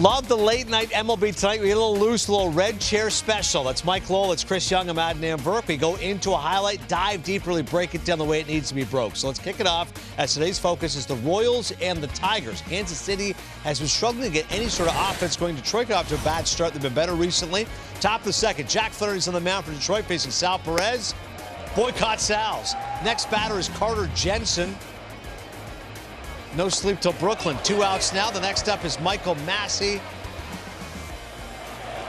Love the late night MLB Tonight. We get a little loose, a little red chair special. That's Mike Lowell, it's Chris Young, I'm Adnan Burke. We go into a highlight, dive deep, really break it down the way it needs to be broke. So let's kick it off as today's focus is the Royals and the Tigers. Kansas City has been struggling to get any sort of offense going. Detroit got off to a bad start. They've been better recently. Top of the second, Jack Flaherty's on the mound for Detroit facing Sal Perez. Boycott Sal's. Next batter is Carter Jensen. No sleep till Brooklyn. 2 outs now. The next up is Michael Massey.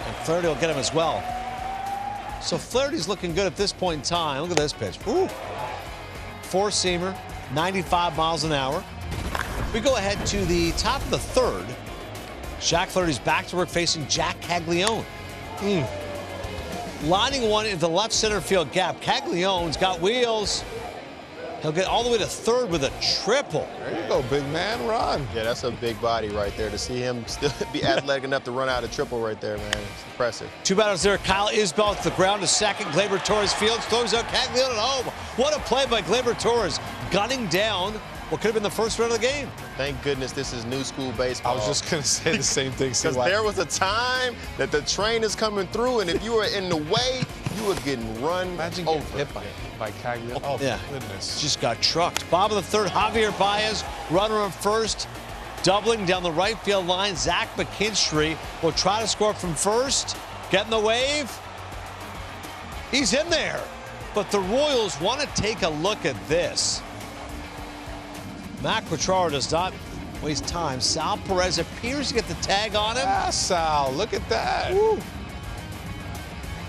And Flaherty will get him as well. So Flaherty's looking good at this point in time. Look at this pitch. Ooh. Four-seamer, 95 miles an hour. We go ahead to the top of the third. Jack Flaherty's back to work facing Jack Caglione. Lining one into the left center field gap. Caglione's got wheels. He'll get all the way to third with a triple. There you go, big man, run. Yeah, that's a big body right there. To see him still be athletic enough to run out a triple right there, man, it's impressive. 2 batters there. Kyle Isbell to the ground to second. Gleyber Torres fields, throws out Caglione at home. What a play by Gleyber Torres, gunning down what could have been the first run of the game. Thank goodness this is new school baseball. I was just going to say the same thing. Because there was a time that the train is coming through, and if you were in the way, you were getting run Imagine over. getting hit by Caglione. Oh, yeah. Goodness. Just got trucked. Bottom of the third, Javier Baez, runner on first, doubling down the right field line. Zach McKinstry will try to score from first, getting the wave. He's in there. But the Royals want to take a look at this. Matt Quatraro does not waste time. Sal Perez appears to get the tag on him. Ah, Sal, look at that. Woo.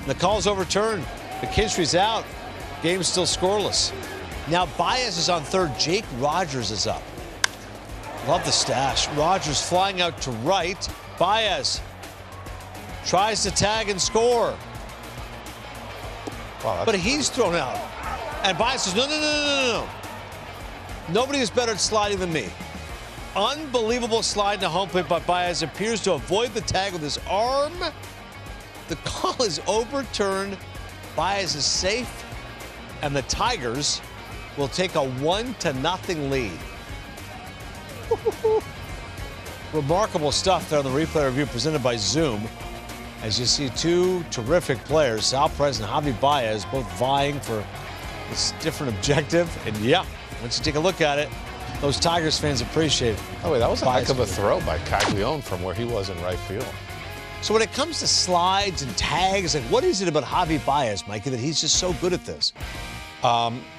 The call's overturned. McKinstry's out. Game's still scoreless. Now Baez is on third. Jake Rogers is up. Love the stash. Rogers flying out to right. Baez tries to tag and score. Wow, But he's thrown out. And Baez says, no. Nobody is better at sliding than me. Unbelievable slide to home plate by Baez. Appears to avoid the tag with his arm. The call is overturned. Baez is safe. And the Tigers will take a 1-0 lead. Remarkable stuff there on the replay review presented by Zoom. As you see 2 terrific players, Sal Perez and Javi Baez, both vying for this different objective. And yeah, once you take a look at it, those Tigers fans appreciate it. Oh, wait, that was a heck of a throw by Caglione from where he was in right field. So when it comes to slides and tags, like what is it about Javi Baez, Mikey, that he's just so good at this?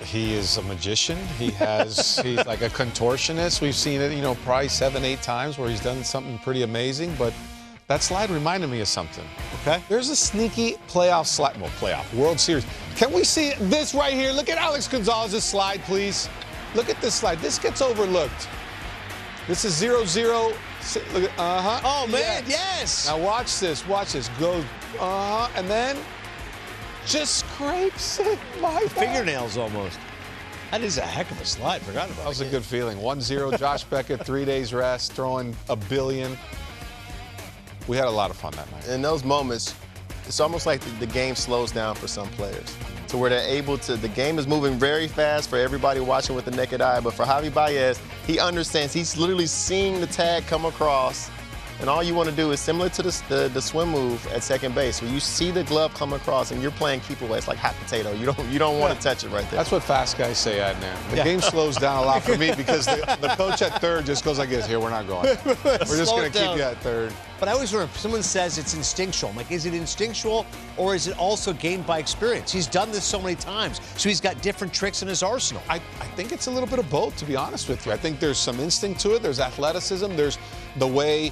He is a magician. He's like a contortionist. We've seen it, probably 7-8 times where he's done something pretty amazing. But that slide reminded me of something. Okay. There's a sneaky playoff slide. Well, World Series. Can we see this right here? Look at Alex Gonzalez's slide, please. Look at this slide. This gets overlooked. This is 0-0. Oh, man, yes. Now watch this. Watch this. Goes, and then just scrapes it. My Fingernails almost. That is a heck of a slide. Forgot about it. That was a good feeling. 1-0. Josh Beckett, 3 days rest, throwing $1 billion. We had a lot of fun that night. In those moments, it's almost like the game slows down for some players to where they're able to, the game is moving very fast for everybody watching with the naked eye, but for Javi Baez, he understands, he's literally seeing the tag come across, and all you want to do is similar to the swim move at second base, where you see the glove come across and you're playing keep away. It's like hot potato. You don't want to touch it right there. That's what fast guys say, Adnan. The game slows down a lot for me because the coach at third just goes like this. Here, we're not going. We're just going to keep you at third. But I always wonder, if someone says it's instinctual, I'm like, is it instinctual or is it also gained by experience? He's done this so many times, so he's got different tricks in his arsenal. I think it's a little bit of both, to be honest with you. I think there's some instinct to it. There's athleticism. There's the way,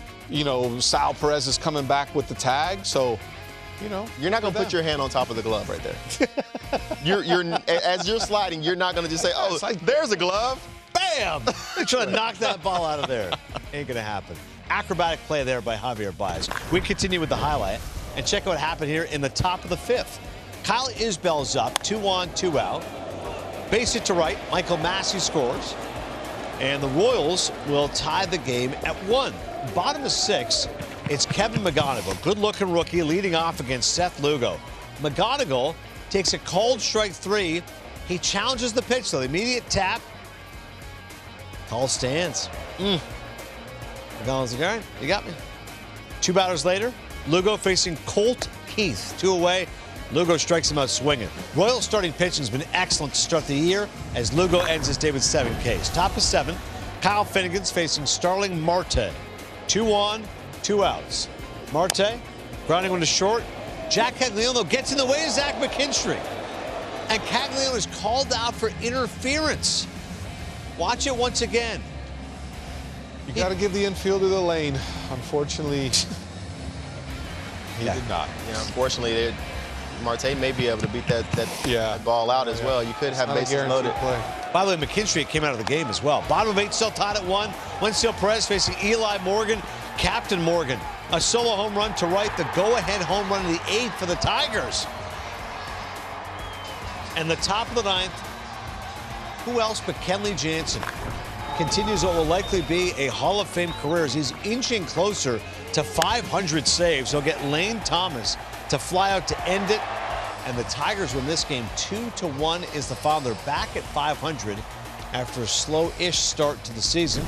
Sal Perez is coming back with the tag. So, You're not going to put your hand on top of the glove right there. As you're sliding, you're not going to just say, oh, there's a glove. Bam! They're trying to knock that ball out of there. Ain't going to happen. Acrobatic play there by Javier Baez. We continue with the highlight and check out what happened here in the top of the fifth. Kyle Isbell's up, 2 on, 2 out. Base hit to right. Michael Massey scores. And the Royals will tie the game at 1. Bottom of 6, it's Kevin McGonigal, good-looking rookie, leading off against Seth Lugo. McGonigal takes a cold strike 3. He challenges the pitch, though. The immediate tap. Call stands. McGonigal's like, all right, you got me. 2 batters later, Lugo facing Colt Keith. 2 away. Lugo strikes him out swinging. Royals starting pitching has been excellent to start the year as Lugo ends his day with 7 Ks. Top of 7, Kyle Finnegan's facing Starling Marte. 2 on, 2 outs. Marte grounding one to short. Jack Cagliano gets in the way of Zach McKinstry. And Cagliano is called out for interference. Watch it once again. You got to give the infielder the lane. Unfortunately, he did not. Yeah, unfortunately, Marte may be able to beat that ball out as well. You could have bases loaded. By the way, McKinstry came out of the game as well. Bottom of 8, still tied at 1. Wenzel Perez facing Eli Morgan. Captain Morgan, a solo home run to right, the go-ahead home run in the 8th for the Tigers. And the top of the 9th, who else but Kenley Jansen continues what will likely be a Hall of Fame career as he's inching closer to 500 saves. He'll get Lane Thomas to fly out to end it. And the Tigers win this game 2-1 is the final. They're back at 500 after a slow-ish start to the season.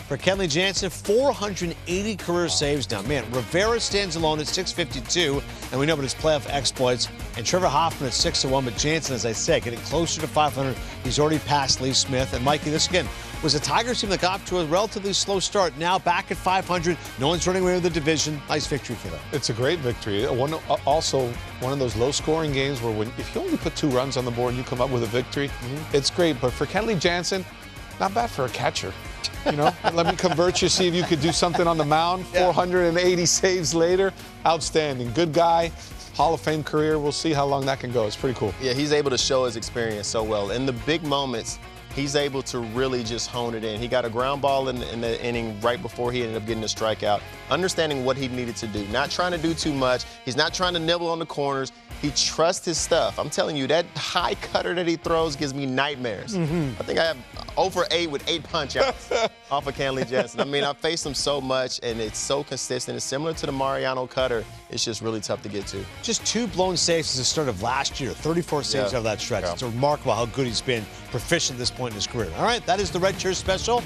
For Kenley Jansen, 480 career saves now. Man, Rivera stands alone at 652, and we know about his playoff exploits. And Trevor Hoffman at 6-1, but Jansen, as I said, getting closer to 500. He's already passed Lee Smith. And Mikey, this again was a Tigers team that got off to a relatively slow start. Now back at 500. No one's running away with the division. Nice victory for them. It's a great victory. Also, one of those low-scoring games where if you only put 2 runs on the board and you come up with a victory, it's great. But for Kenley Jansen, not bad for a catcher. You know, let me convert you, see if you could do something on the mound. 480 saves later. Outstanding. Good guy. Hall of Fame career. We'll see how long that can go. It's pretty cool. Yeah, he's able to show his experience so well. In the big moments, he's able to really just hone it in. He got a ground ball in the inning right before he ended up getting a strikeout, understanding what he needed to do, not trying to do too much. He's not trying to nibble on the corners. He trusts his stuff. I'm telling you, that high cutter that he throws gives me nightmares. I think I have over 8 with 8 punch-outs off of Kenley Jansen. I mean, I've faced him so much, and it's so consistent. It's similar to the Mariano cutter. It's just really tough to get to. Just 2 blown saves since the start of last year. 34 saves out of that stretch. It's remarkable how good he's been, proficient at this point in his career. All right, that is the Red Chair Special.